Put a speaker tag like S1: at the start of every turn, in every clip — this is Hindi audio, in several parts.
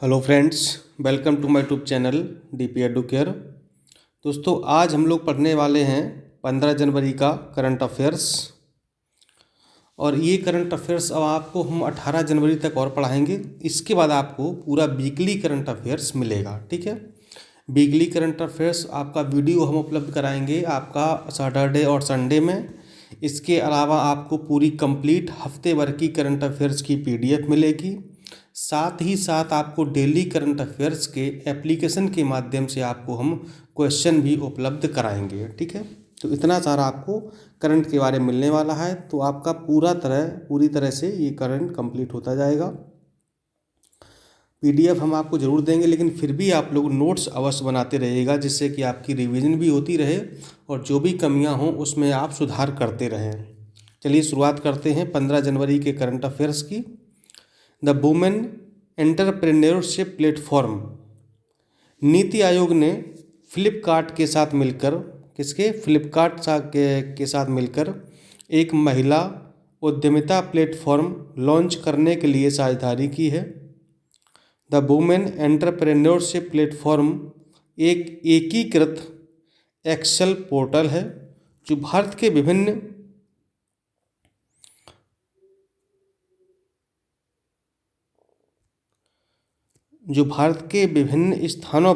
S1: Hello friends, welcome to my YouTube channel DP Educare. दोस्तों, आज हम लोग पढ़ने वाले हैं 15 जनवरी का करंट अफेयर्स। और ये करंट अफेयर्स अब आपको हम 18 जनवरी तक और पढ़ाएंगे। इसके बाद आपको पूरा वीकली करंट अफेयर्स मिलेगा। ठीक है, वीकली करंट अफेयर्स आपका वीडियो हम उपलब्ध कराएंगे आपका सैटरडे और संडे में। इसके अलावा आपको पूरी कंप्लीट हफ्ते भर की करंट अफेयर्स की पीडीएफ मिलेगी। साथ ही साथ आपको डेली करंट अफेयर्स के एप्लीकेशन के माध्यम से आपको हम क्वेश्चन भी उपलब्ध कराएंगे। ठीक है, तो इतना सारा आपको करंट के बारे में मिलने वाला है, तो आपका पूरी तरह से ये करंट कंप्लीट होता जाएगा। पीडीएफ हम आपको ज़रूर देंगे, लेकिन फिर भी आप लोग नोट्स अवश्य बनाते रहिएगा, जिससे कि आपकी रिवीजन भी होती रहे और जो भी कमियां हों उसमें आप सुधार करते रहें। चलिए शुरुआत करते हैं 15 जनवरी के करंट अफेयर्स की। The women entrepreneurship platform. NITI Aayog ने फ्लिपकार्ट के साथ मिलकर के साथ मिलकर एक महिला उद्यमिता प्लेटफॉर्म लॉन्च करने के लिए साझेदारी की है। द वुमेन एंटरप्रेन्योरशिप प्लेटफॉर्म एक एकीकृत एक्सेल पोर्टल है जो भारत के विभिन्न स्थानों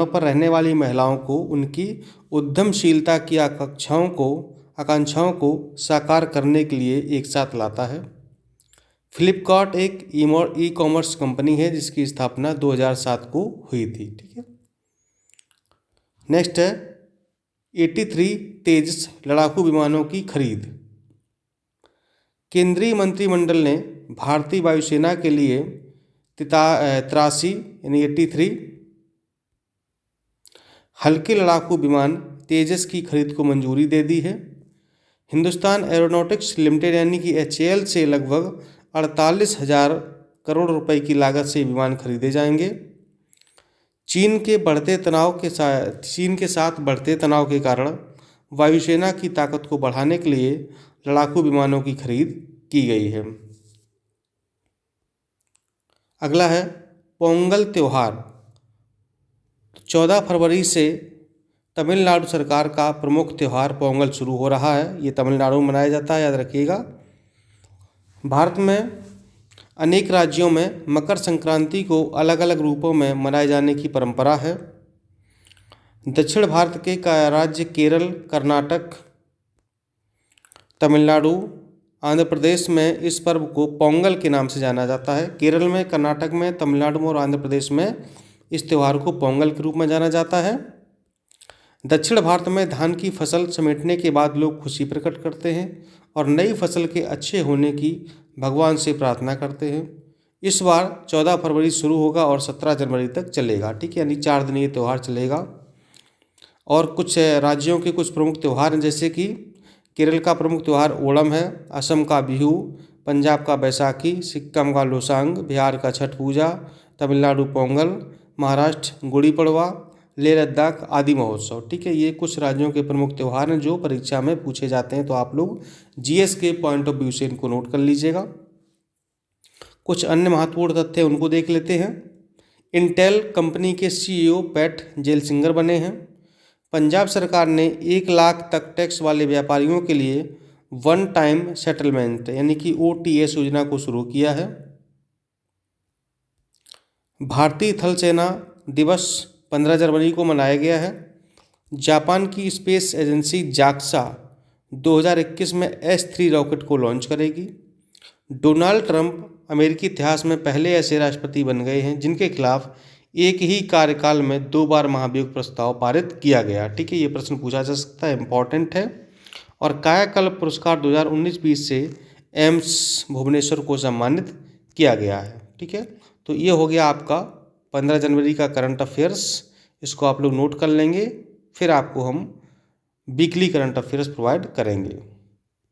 S1: पर रहने वाली महिलाओं को उनकी उद्यमशीलता की आकांक्षाओं को साकार करने के लिए एक साथ लाता है। फ्लिपकार्ट एक ई कॉमर्स कंपनी है जिसकी स्थापना 2007 को हुई थी। ठीक है, नेक्स्ट है 83 तेजस लड़ाकू विमानों की खरीद। केंद्रीय मंत्रिमंडल ने भारतीय वायुसेना के लिए 83 हल्के लड़ाकू विमान तेजस की खरीद को मंजूरी दे दी है। हिंदुस्तान एरोनॉटिक्स लिमिटेड यानी कि HAL से लगभग 48,000 करोड़ रुपए की लागत से विमान खरीदे जाएंगे। चीन के साथ बढ़ते तनाव के कारण वायुसेना की ताकत को बढ़ाने के लिए लड़ाकू विमानों की खरीद की गई है। अगला है पोंगल त्यौहार। 14 फरवरी से तमिलनाडु सरकार का प्रमुख त्यौहार पोंगल शुरू हो रहा है। ये तमिलनाडु में मनाया जाता है, याद रखिएगा। भारत में अनेक राज्यों में मकर संक्रांति को अलग अलग रूपों में मनाए जाने की परंपरा है। दक्षिण भारत के राज्य केरल, कर्नाटक, तमिलनाडु, आंध्र प्रदेश में इस पर्व को पोंगल के नाम से जाना जाता है। केरल में, कर्नाटक में, तमिलनाडु में और आंध्र प्रदेश में इस त्यौहार को पोंगल के रूप में जाना जाता है। दक्षिण भारत में धान की फसल समेटने के बाद लोग खुशी प्रकट करते हैं और नई फसल के अच्छे होने की भगवान से प्रार्थना करते हैं। इस बार 14 फरवरी शुरू होगा और 17 जनवरी तक चलेगा। ठीक है, यानी 4 दिन ये त्यौहार चलेगा। और कुछ राज्यों के कुछ प्रमुख त्यौहार हैं, जैसे कि केरल का प्रमुख त्यौहार ओणम है, असम का बिहू, पंजाब का बैसाखी, सिक्किम का लोसांग, बिहार का छठ पूजा, तमिलनाडु पोंगल, महाराष्ट्र गुड़ी पड़वा, लेह लद्दाख आदि महोत्सव। ठीक है, ये कुछ राज्यों के प्रमुख त्यौहार हैं जो परीक्षा में पूछे जाते हैं, तो आप लोग जीएस के पॉइंट ऑफ व्यू से इनको नोट कर लीजिएगा। कुछ अन्य महत्वपूर्ण तथ्य उनको देख लेते हैं। इंटेल कंपनी के CEO पैट जेलसिंगर बने हैं। पंजाब सरकार ने 1 लाख तक टैक्स वाले व्यापारियों के लिए वन टाइम सेटलमेंट यानी कि OTS योजना को शुरू किया है। भारतीय थल सेना दिवस 15 जनवरी को मनाया गया है। जापान की स्पेस एजेंसी JAXA 2021 में S3 रॉकेट को लॉन्च करेगी। डोनाल्ड ट्रंप अमेरिकी इतिहास में पहले ऐसे राष्ट्रपति बन गए हैं जिनके खिलाफ एक ही कार्यकाल में 2 बार महाभियोग प्रस्ताव पारित किया गया। ठीक है, ये प्रश्न पूछा जा सकता है, इम्पॉर्टेंट है। और कायाकल्प पुरस्कार 2019-20 से एम्स भुवनेश्वर को सम्मानित किया गया है। ठीक है, तो ये हो गया आपका 15 जनवरी का करंट अफेयर्स। इसको आप लोग नोट कर लेंगे, फिर आपको हम वीकली करंट अफेयर्स प्रोवाइड करेंगे।